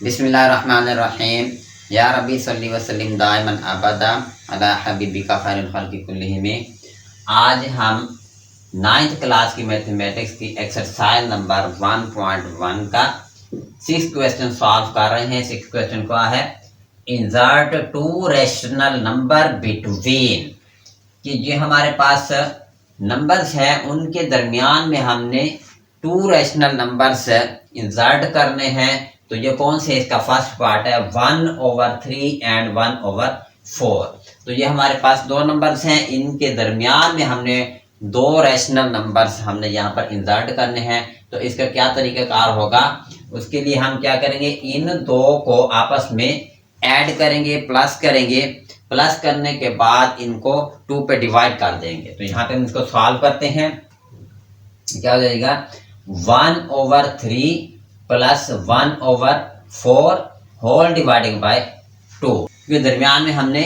बिस्मिल्लाहिर्रहमानिर्रहीम। या रब्बी सल्ली व सल्लिम दाइमन अबदा अला हबीबिका खैरुल खल्क़ि कुल्लिहिम। आज हम 9th क्लास की मैथमेटिक्स की एक्सरसाइज नंबर 1.1 का 6th क्वेश्चन सॉल्व कर रहे हैं। 6th क्वेश्चन क्या है? Insert to rational number between, कि जो हमारे पास नंबर्स हैं उनके दरमियान में हमने टू रैशनल नंबर्स इंसर्ट करने हैं। तो ये कौन से? इसका फर्स्ट पार्ट है 1/3 एंड 1/4। तो ये हमारे पास दो नंबर्स हैं, इनके दरमियान में हमने दो रैशनल नंबर्स हमने यहाँ पर इंसर्ट करने हैं। तो इसका क्या तरीकाकार होगा? उसके लिए हम क्या करेंगे, इन दो को आपस में ऐड करेंगे, प्लस करेंगे। प्लस करने के बाद इनको 2 पे डिवाइड कर देंगे। तो यहाँ पे हम इसको सॉल्व करते हैं। क्या हो जाएगा? 1/3 प्लस 1/4 होल डिवाइडिंग बाय 2। के दरमियान में हमने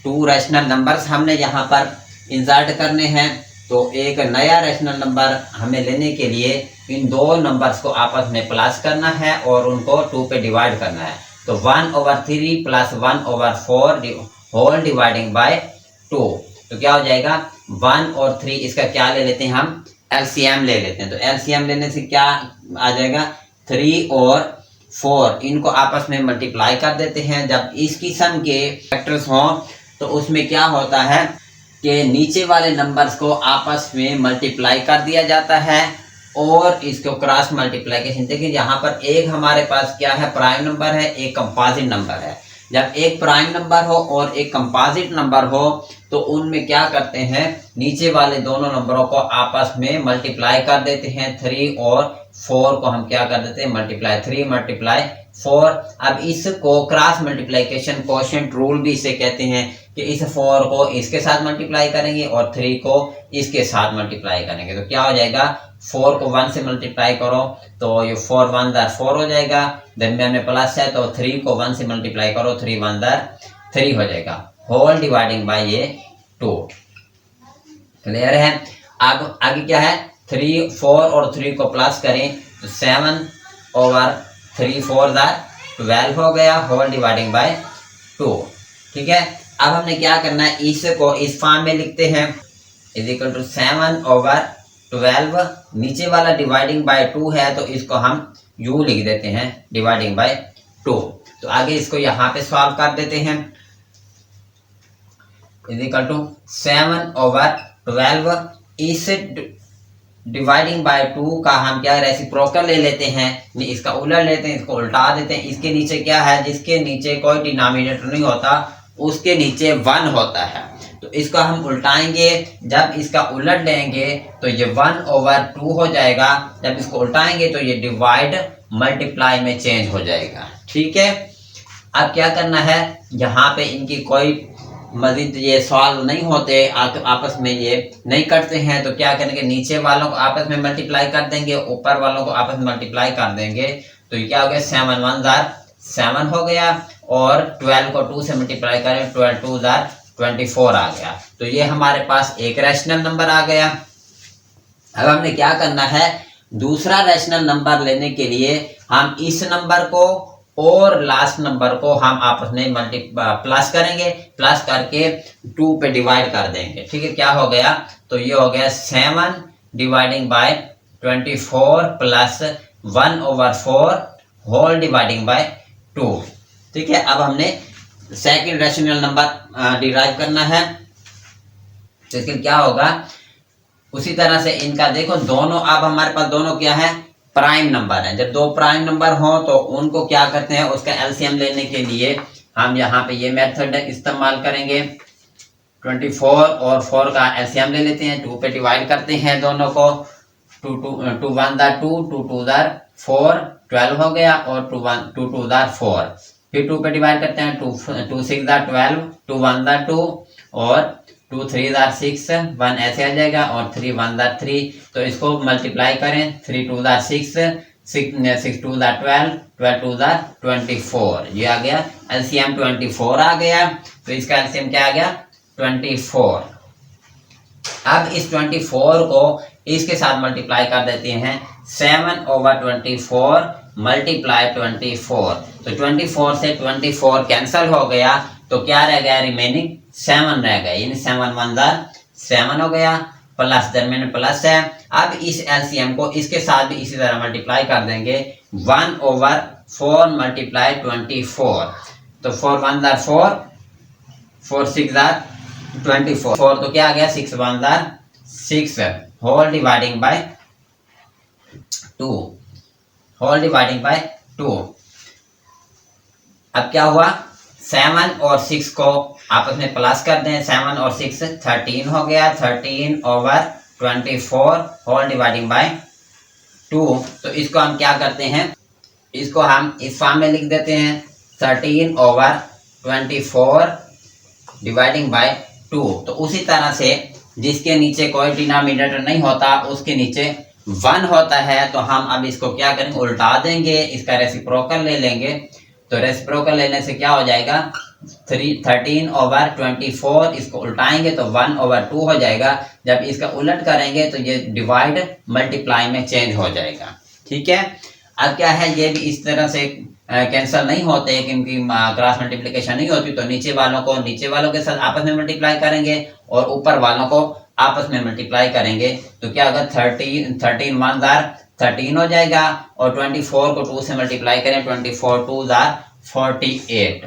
टू रैशनल नंबर्स हमने यहाँ पर इंसर्ट करने हैं। तो एक नया रैशनल नंबर हमें लेने के लिए इन दो नंबर्स को आपस में प्लस करना है और उनको 2 पे डिवाइड करना है। तो 1/3 प्लस 1/4 होल डिवाइडिंग बाय 2। तो क्या हो जाएगा? 1 और 3, इसका क्या ले लेते हैं हम? एलसीएम ले लेते हैं। तो एलसीएम लेने से क्या आ जाएगा? 3 और 4 इनको आपस में मल्टीप्लाई कर देते हैं। जब इस किस्म के फैक्टर्स हों तो उसमें क्या होता है कि नीचे वाले नंबर्स को आपस में मल्टीप्लाई कर दिया जाता है और इसको क्रॉस मल्टीप्लाइकेशन। देखिए यहाँ पर एक हमारे पास क्या है? प्राइम नंबर है, एक कंपोजिट नंबर है। जब एक प्राइम नंबर हो और एक कंपोजिट नंबर हो तो उनमें क्या करते हैं, नीचे वाले दोनों नंबरों को आपस में मल्टीप्लाई कर देते हैं। 3 और 4 को हम क्या कर देते हैं? मल्टीप्लाई। 3 मल्टीप्लाई 4। अब इसको क्रॉस मल्टीप्लाइकेशन कोशेंट रूल भी इसे कहते हैं कि इस 4 को इसके साथ मल्टीप्लाई करेंगे और 3 को इसके साथ मल्टीप्लाई करेंगे। तो क्या हो जाएगा? 4 को 1 से मल्टीप्लाई करो तो ये 4 1 4 हो जाएगा। दरमियान में प्लस है तो 3 को 1 से मल्टीप्लाई करो, 3 1 3 हो जाएगा। होल डिवाइडिंग बाय ये 2। क्लियर है? अब आगे क्या है? 3 4 और 3 को प्लस करें तो 7/3 4 12 हो गया। Whole dividing by 2। ठीक है, अब हमने क्या करना है, इसको इस फॉर्म में लिखते हैं इज इक्वल टू 7/12। नीचे वाला डिवाइडिंग बाय 2 है तो इसको हम यू लिख देते हैं, डिवाइडिंग बाय 2। तो आगे इसको यहाँ पे सॉल्व कर देते हैं। Is equal to 7/12। इस डिवाइडिंग बाय 2 का हम क्या रेसिप्रोकल ले लेते हैं, इसका उलट लेते हैं, इसको उल्टा देते हैं। इसके नीचे क्या है? जिसके नीचे कोई डिनोमिनेटर नहीं होता उसके नीचे 1 होता है। तो इसको हम उल्टाएंगे। जब इसका उलट लेंगे तो ये 1/2 हो जाएगा। जब इसको उल्टाएंगे तो ये डिवाइड मल्टीप्लाई में चेंज हो जाएगा। ठीक है, अब क्या करना है, यहाँ पे इनकी कोई मजीद ये सॉल्व नहीं होते, आपस में ये नहीं करते हैं। तो क्या करेंगे, नीचे वालों को आपस में मल्टीप्लाई कर देंगे, ऊपर वालों को आपस में मल्टीप्लाई कर देंगे। तो ये क्या हो गया? 7 1 7 हो गया और 12 को 2 से मल्टीप्लाई करें, 12 2 24 आ गया। तो ये हमारे पास एक रैशनल नंबर आ गया। अब हमने क्या करना है, दूसरा रैशनल नंबर लेने के लिए हम इस नंबर को और लास्ट नंबर को हम आपस में प्लस करेंगे। प्लस करके 2 पे डिवाइड कर देंगे। ठीक है, क्या हो गया? तो ये हो गया 7 dividing by 24 plus 1/4 whole dividing by 2। ठीक है, अब हमने सेकंड रैशनल नंबर डिराइव करना है। तो इसके क्या होगा, उसी तरह से इनका देखो, दोनों अब हमारे पास दोनों क्या है? प्राइम नंबर है। जब दो प्राइम नंबर हो तो उनको क्या करते हैं, उसका एलसीएम लेने के लिए हम यहाँ पे ये मेथड इस्तेमाल करेंगे। 24 और 4 का एलसीएम ले लेते हैं, 2 पे डिवाइड करते हैं दोनों को। 2 1 2 2 2 4 12 हो गया और 2 2 4। फिर 2 पे डिवाइड करते हैं, 2 6 12, 2 1 2 और 2 3 6 1 ऐसे आ जाएगा और 3 1 3। तो इसको मल्टीप्लाई करें, 3 2 6 6 2 12, 12 2 24। ये आ गया एलसीएम 24 आ गया। तो इसका एलसीएम क्या आ गया? 24। अब इस 24 को इसके साथ मल्टीप्लाई कर देते हैं 7/24 मल्टीप्लाई 24। तो 24 से 24 कैंसिल हो गया, तो क्या रह गया, रिमेनिंग 7 रह गया, यानी 7 1 7 हो गया, प्लस दरमियान में प्लस है। अब इस एलसीएम को इसके साथ भी इसी तरह मल्टीप्लाई कर देंगे, 1/4 मल्टीप्लाई 24। तो 4 1 4, 4 6 24, 4 तो क्या आ गया, 6 1 6 whole dividing by 2, whole dividing by 2। अब क्या हुआ, 7 और 6 को आपस में प्लस कर दें, 7 और 6 13 हो गया, 13/24 होल डिवाइडिंग बाय 2। तो इसको हम क्या करते हैं, इसको हम इस फॉर्म में लिख देते हैं, 13/24 डिवाइडिंग बाय 2। तो उसी तरह से जिसके नीचे कोई डिनोमिनेटर नहीं होता उसके नीचे 1 होता है, तो हम अब इसको क्या करेंगे, उल्टा देंगे, इसका रेसिप्रोकल ले लेंगे। तो रेसिप्रोकल लेने से क्या हो जाएगा, 13/24, इसको उल्टाएंगे तो 1/2 हो जाएगा। जब इसका उलट करेंगे तो ये डिवाइड मल्टीप्लाई में चेंज हो जाएगा। ठीक है, अब क्या है, ये भी इस तरह से कैंसिल नहीं होते क्योंकि क्रॉस मल्टीप्लिकेशन नहीं होती, तो नीचे वालों को नीचे वालों के साथ आपस में मल्टीप्लाई करेंगे और ऊपर वालों को आपस में मल्टीप्लाई करेंगे। तो क्या होगा, 13 1 13 हो जाएगा, और 24 को 2 से मल्टीप्लाई करें, 24 2 48।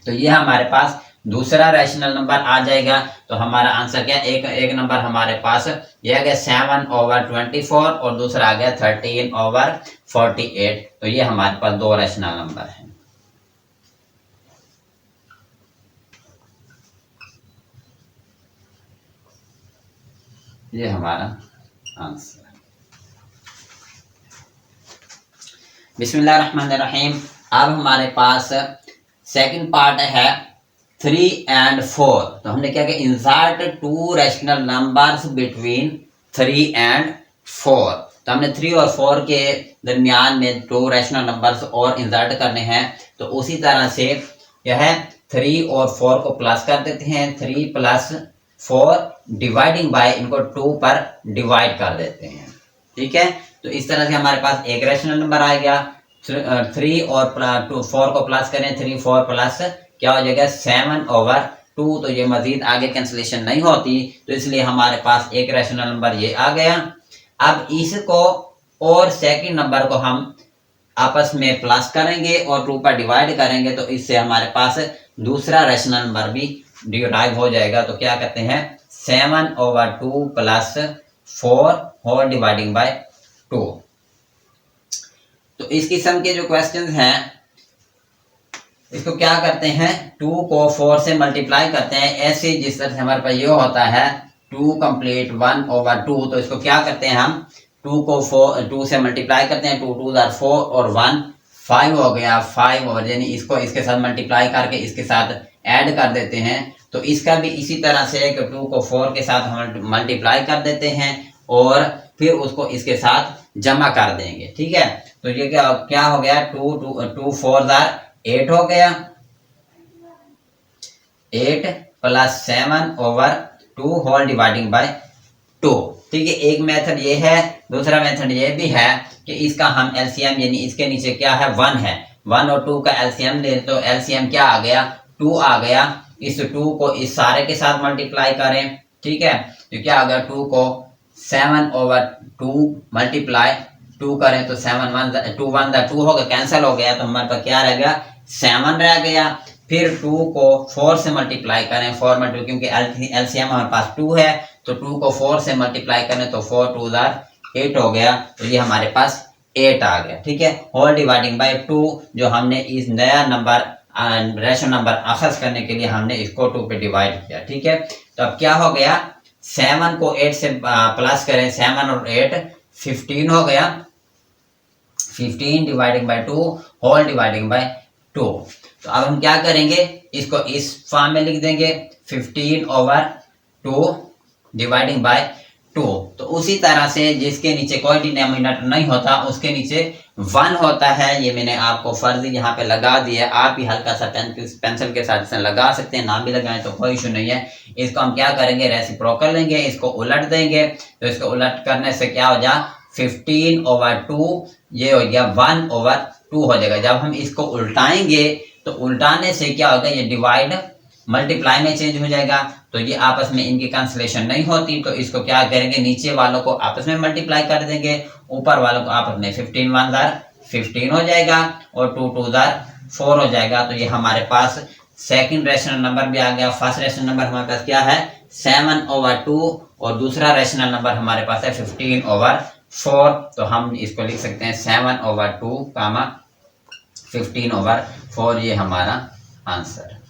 तो ये हमारे पास दूसरा रैशनल नंबर आ जाएगा। तो हमारा आंसर क्या, एक नंबर हमारे पास ये आ गया 7/24 और दूसरा आ गया 13/48। तो ये हमारे पास दो रैशनल नंबर हैं। ये हमारा आंसर। बिस्मिल्लाहिर्रहमानिर्रहीम। अब हमारे पास सेकंड पार्ट है 3 and 4। तो हमने क्या किया, insert 2 rational numbers between 3 and 4। तो हमने 3 और 4 के दरमियान में 2 रैशनल नंबर्स और इंसर्ट करने हैं। तो उसी तरह से यह 3 और 4 को प्लस कर देते हैं, 3 + 4 डिवाइडिंग बाय, इनको 2 पर डिवाइड कर देते हैं। ठीक है, तो इस तरह से हमारे पास एक रैशनल नंबर आ गया। 3 और 4 को प्लस करें, 3 4 प्लस क्या हो जाएगा, 7/2। तो ये मजीद आगे कैंसिलेशन नहीं होती, तो इसलिए हमारे पास एक रैशनल नंबर ये आ गया। अब इसको और सेकंड नंबर को हम आपस में प्लस करेंगे और 2 पर डिवाइड करेंगे, तो इससे हमारे पास दूसरा रैशनल नंबर भी डिराइव हो जाएगा। तो क्या कहते हैं, 7/2 + 4 होल डिवाइडिंग बाय 2। तो इस किस्म के जो क्वेश्चंस हैं, इसको क्या करते हैं, 2 को 4 से मल्टीप्लाई करते हैं। ऐसे जिस तरह से हमारे पास ये होता है 2 कंप्लीट 1/2, तो इसको क्या करते हैं, हम 2 को 2 से मल्टीप्लाई करते हैं, 2 2 4 और 1 5 हो गया, 5 और यानी इसको इसके साथ मल्टीप्लाई करके इसके साथ ऐड कर देते हैं। तो इसका भी इसी तरह से 2 को 4 के साथ हम मल्टीप्लाई कर देते हैं और फिर उसको इसके साथ जमा कर देंगे। ठीक है, तो ये क्या हो गया, 2 4 8 हो गया, 8 + 7/2 होल डिवाइडिंग बाय 2। ठीक है, एक मेथड ये है। दूसरा मेथड ये भी है कि इसका हम एलसीएम, यानी इसके नीचे क्या है, 1 है, 1 और 2 का एलसीएम ले, तो एलसीएम क्या आ गया, 2 आ गया। इस 2 को इस सारे के साथ मल्टीप्लाई करें। ठीक है, तो क्या आ गया, 2 को 7/2 मल्टीप्लाई 2 करें तो 7 1 2 1 2 हो गया, कैंसिल हो गया, तो हमारे पास क्या रह गया, 7 रह गया। फिर 2 को 4 से मल्टीप्लाई करें, 4 में 2, क्योंकि एलसीएम हमारे पास 2 है, तो 2 को 4 से मल्टीप्लाई करें तो 4 2 8 हो गया। तो ये हमारे पास 8 आ गया। ठीक है, होल डिवाइडिंग बाय 2, जो हमने इस नया नंबर रैशनल नंबर अखज़ करने के लिए हमने इसको 2 पे डिवाइड किया। ठीक है, तो अब क्या हो गया, 7 को 8 से प्लस करें, 7 और 8 15 हो गया, 15 dividing by 2 whole dividing by 2। तो अब हम क्या करेंगे, इसको इस फॉर्म में लिख देंगे, 15/2 डिवाइडिंग बाय 2। तो उसी तरह से जिसके नीचे कोई डिनोमिनेटर नहीं होता उसके नीचे 1 होता है। ये मैंने आपको फर्जी यहाँ पे लगा दिया, आप भी हल्का सा पेंसिल के साथ इसे लगा सकते हैं, नाम भी लगाएं तो कोई इशू नहीं है। इसको हम क्या करेंगे, रेसिप्रोकल लेंगे, इसको उलट देंगे। तो इसको उलट करने से क्या हो जा, 15/2, ये हो गया 1/2 हो जाएगा। जब हम इसको उल्टाएंगे तो उल्टाने से क्या होगा, ये डिवाइड मल्टीप्लाई में चेंज हो जाएगा। तो ये आपस में इनकी कैंसिलेशन नहीं होती, तो इसको क्या करेंगे, नीचे वालों को आपस में मल्टीप्लाई कर देंगे, ऊपर वालों को आपस में 15 1 15 हो जाएगा और 2 2 4 हो जाएगा। तो ये हमारे पास सेकंड रेशनल नंबर भी आ गया। फर्स्ट रेशनल नंबर हमारे पास क्या है 7/2 और दूसरा रेशनल नंबर हमारे पास है 15/4। तो हम इसको लिख सकते हैं 7/2 कामा 15/4, ये हमारा आंसर।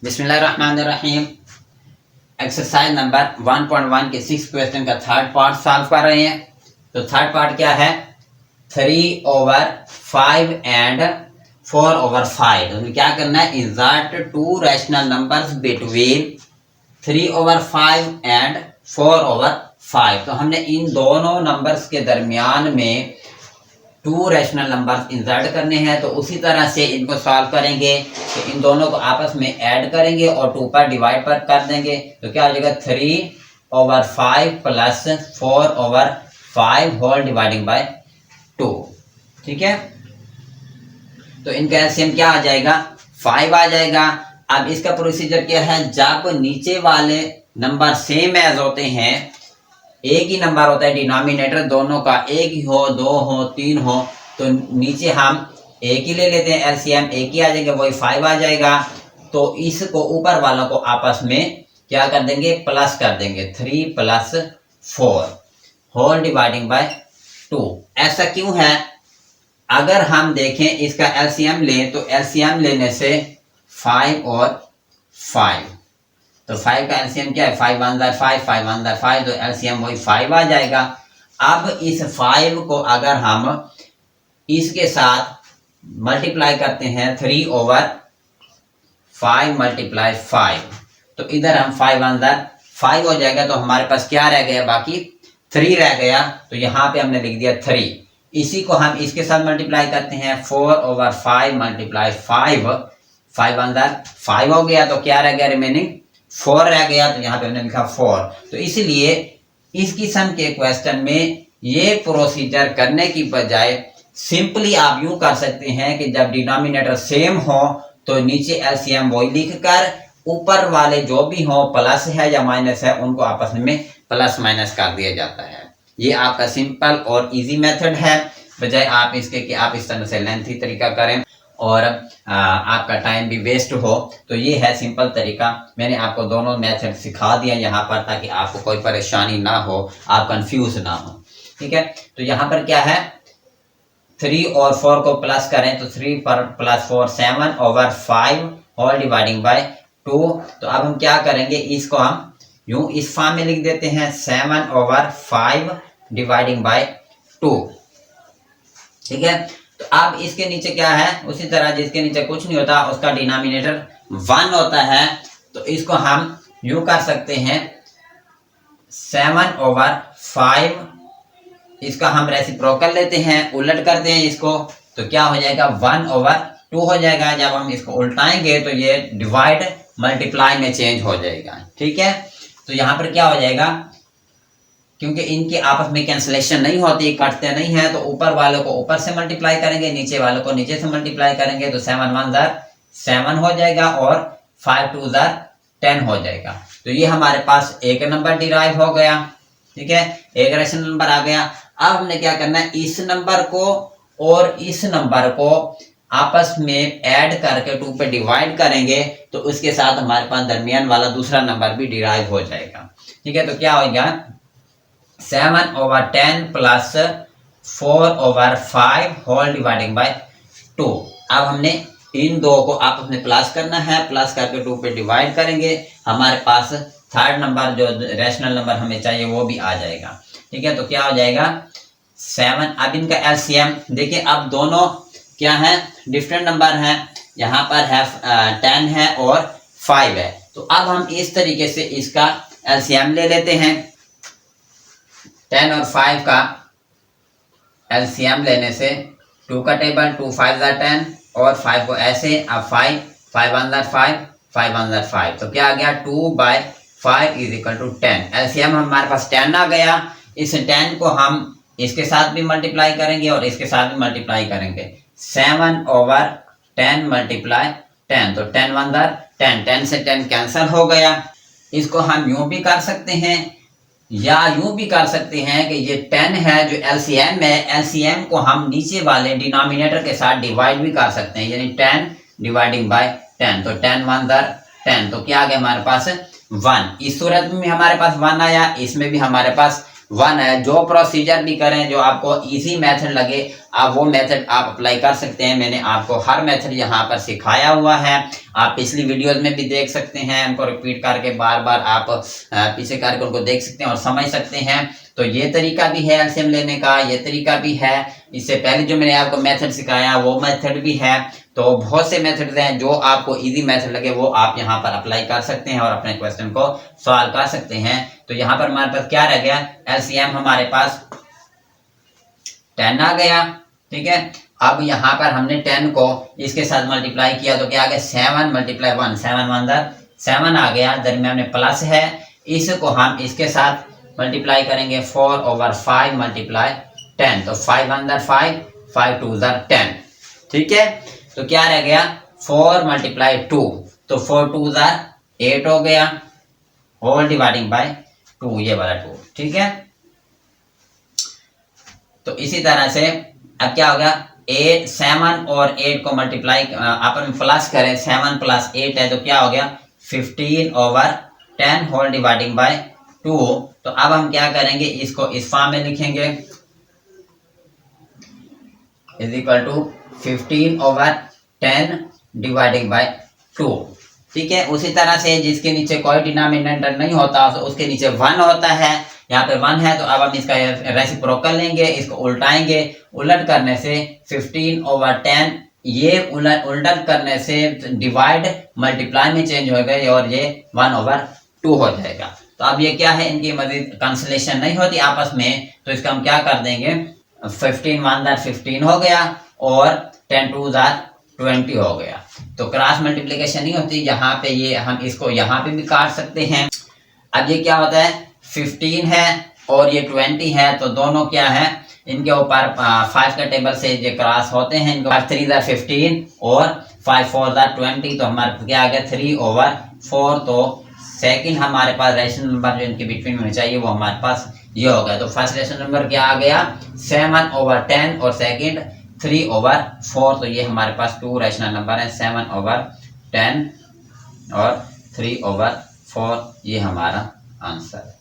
बिस्मिल्लाहिर्रहमानिर्रहीम। एक्सरसाइज नंबर 1.1 के 6 क्वेश्चन का थर्ड पार्ट सॉल्व कर रहे हैं। तो थर्ड पार्ट क्या है, 3/5 एंड 4/5। तो क्या करना है, insert to rational numbers between 3/5 and 4/5। तो हमने इन दोनों नंबर्स के दरमियान में 2 रैशनल नंबर्स इंसर्ट करने हैं। तो उसी तरह से इनको सॉल्व करेंगे, तो इन दोनों को आपस में ऐड करेंगे और 2 पर डिवाइड पर कर देंगे। तो क्या हो जाएगा 3/5 प्लस 4/5 होल डिवाइडिंग बाय 2। ठीक है, तो इनका एलसीएम क्या आ जाएगा 5 आ जाएगा। अब इसका प्रोसीजर क्या है, जब नीचे वाले नंबर सेम एज होते हैं, एक ही नंबर होता है, डिनोमिनेटर दोनों का एक ही हो, 2 हो, 3 हो, तो नीचे हम एक ही ले लेते हैं, एलसीएम एक ही आ जाएगा, वही 5 आ जाएगा। तो इसको ऊपर वालों को आपस में क्या कर देंगे, प्लस कर देंगे, 3 + 4 होल डिवाइडिंग बाय 2। ऐसा क्यों है, अगर हम देखें इसका एलसीएम लें तो एलसीएम लेने से 5 और 5, तो 5 का एलसीएम क्या है 5 1 5 5 1 5, तो एलसीएम वही 5 आ जाएगा। अब इस 5 को अगर हम इसके साथ मल्टीप्लाई करते हैं 3/5 × 5, तो इधर हम 5 1 5 हो जाएगा। तो हमारे पास क्या रह गया, बाकी 3 रह गया। तो यहाँ पे हमने लिख दिया 3। इसी को हम इसके साथ मल्टीप्लाई करते हैं 4/5 × 5, 5 1 5 हो गया। तो क्या रह गया, रिमेनिंग 4 रह गया। तो यहाँ पे हमने लिखा 4। तो इसलिए इस किस्म के क्वेश्चन में ये प्रोसीजर करने की बजाय सिंपली आप यूं कर सकते हैं कि जब डिनोमिनेटर सेम हो तो नीचे एलसीएम वही लिखकर ऊपर वाले जो भी हो प्लस है या माइनस है उनको आपस में प्लस माइनस कर दिया जाता है। ये आपका सिंपल और इजी मेथड है, बजाय आप इसके कि आप इस तरह से लेंथी तरीका करें और आपका टाइम भी वेस्ट हो। तो ये है सिंपल तरीका। मैंने आपको दोनों मेथड सिखा दिया यहाँ पर, ताकि आपको कोई परेशानी ना हो, आप कंफ्यूज ना हो। ठीक है, तो यहाँ पर क्या है 3 और 4 को प्लस करें तो 3 + 4 7/5 होल डिवाइडिंग बाय 2। तो अब हम क्या करेंगे, इसको हम यूं इस फॉर्म में लिख देते हैं 7/5 डिवाइडिंग बाय 2। ठीक है, तो अब इसके नीचे क्या है, उसी तरह जिसके नीचे कुछ नहीं होता उसका डिनोमिनेटर 1 होता है। तो इसको हम यूं कर सकते हैं 7/5, इसका हम रेसिप्रोकल लेते हैं, उलट करते हैं इसको, तो क्या हो जाएगा 1/2 हो जाएगा। जब हम इसको उल्टाएंगे तो ये डिवाइड मल्टीप्लाई में चेंज हो जाएगा। ठीक है, तो यहाँ पर क्या हो जाएगा, क्योंकि इनके आपस में कैंसिलेशन नहीं होती, कटते नहीं है, तो ऊपर वालों को ऊपर से मल्टीप्लाई करेंगे, नीचे वालों को नीचे से मल्टीप्लाई करेंगे। तो 7 1 7 हो जाएगा और 5 2 10 हो जाएगा। तो ये हमारे पास एक नंबर डिराइव हो गया। ठीक है, एक रेशनल नंबर आ गया। अब हमने क्या करना है, इस नंबर को और इस नंबर को आपस में ऐड करके 2 पे डिवाइड करेंगे, तो उसके साथ हमारे पास दरमियान वाला दूसरा नंबर भी डिराइव हो जाएगा। ठीक है, तो क्या होगा 7/10 प्लस 4/5 होल डिवाइडिंग बाय 2। अब हमने इन दो को आपस में प्लस करना है, प्लस करके 2 पे डिवाइड करेंगे, हमारे पास थर्ड नंबर जो रैशनल नंबर हमें चाहिए वो भी आ जाएगा। ठीक है, तो क्या हो जाएगा 7। अब इनका एलसीएम देखिए, अब दोनों क्या है डिफरेंट नंबर हैं, यहाँ पर है 10 है और 5 है। तो अब हम इस तरीके से इसका एलसीएम ले लेते हैं। 10 और 5 का एलसीएम लेने से 2 का टेबल 2 5 10 और 5 को ऐसे, अब 5 5 1 5 5 1 5, तो क्या आ गया 2/5 5 इज इक्वल टू 10। एलसीएम हमारे पास 10 आ गया। इस 10 को हम इसके साथ भी मल्टीप्लाई करेंगे और इसके साथ भी मल्टीप्लाई करेंगे। 7/10 मल्टीप्लाई 10, तो 10 1 10, 10 से 10 कैंसिल हो गया। इसको हम यूं भी कर सकते हैं या यूं भी कर सकते हैं कि ये 10 है जो एलसीएम है, एलसीएम को हम नीचे वाले डिनोमिनेटर के साथ डिवाइड भी कर सकते हैं, यानी 10 डिवाइडिंग बाय 10, तो 10 1 10, तो क्या आ गया हमारे पास 1। इस सूरत में हमारे पास 1 आया, इसमें भी हमारे पास 1 है। जो प्रोसीजर भी करें, जो आपको इजी मेथड लगे, आप वो मेथड आप अप्लाई कर सकते हैं। मैंने आपको हर मेथड यहाँ पर सिखाया हुआ है, आप पिछली वीडियोस में भी देख सकते हैं, उनको रिपीट करके बार बार आप पीछे करके उनको देख सकते हैं और समझ सकते हैं। तो ये तरीका भी है एलसीएम लेने का, ये तरीका भी है। इससे पहले जो मैंने आपको मेथड सिखाया वो मेथड भी है। तो बहुत से मेथड्स हैं, जो आपको इजी मेथड लगे वो आप यहाँ पर अप्लाई कर सकते हैं और अपने क्वेश्चन को सॉल्व कर सकते हैं। तो यहाँ पर हमारे पास क्या रह गया, एलसीएम हमारे पास 10 आ गया, ठीक है। अब यहाँ पर हमने 10 को इसके साथ मल्टीप्लाई किया तो क्या आ गया 7 मल्टीप्लाई 1, 7 1 7 आ गया, दरमियान में प्लस है। इसको हम इसके साथ मल्टीप्लाई करेंगे 4/5 मल्टीप्लाई 10, तो 5 1 5, 5 2 10, ठीक है। तो क्या रह गया 4 मल्टीप्लाई 2, तो 4 2 8 हो गया, होल डिवाइडिंग बाय 2, ये वाला 2, ठीक है। तो इसी तरह से अब क्या होगा 7 और 8 को मल्टीप्लाई अपन में प्लस करें, 7 + 8 है तो क्या हो गया 15/10 होल डिवाइडिंग बाय 2। तो अब हम क्या करेंगे, इसको इस फॉर्म में लिखेंगे, is equal to 15/10 dividing by 2, ठीक है। उसी तरह से जिसके नीचे कोई डिनोमिनेटर नहीं होता तो उसके नीचे 1 होता है, यहाँ पे 1 है तो अब हम इसका रेसिप्रोकल लेंगे, इसको उल्टाएंगे। उलट करने से 15/10, ये उलट करने से डिवाइड मल्टीप्लाई में चेंज हो गए और ये 1/2 हो जाएगा। तो अब ये क्या है, इनकी मजीद कैंसिलेशन नहीं होती आपस में, तो इसका हम क्या कर देंगे 15 1 15 हो गया और 10 2 20 हो गया। तो क्रॉस मल्टीप्लिकेशन नहीं होती, यहाँ पे ये हम इसको यहाँ पे भी काट सकते हैं। अब ये क्या होता है 15 है और ये 20 है, तो दोनों क्या है, इनके ऊपर 5 का टेबल से ये क्रॉस होते हैं, इनके ऊपर 3 15 और 5 4 20, तो हमारे क्या आ गया 3/4। तो सेकंड हमारे पास रेशनल नंबर जो इनके बिटवीन में चाहिए वो हमारे पास ये हो गया। तो फर्स्ट रेशनल नंबर क्या आ गया 7/10 और सेकंड 3/4, तो ये हमारे पास 2 रेशनल नंबर है, 7/10 और 3/4, ये हमारा आंसर है।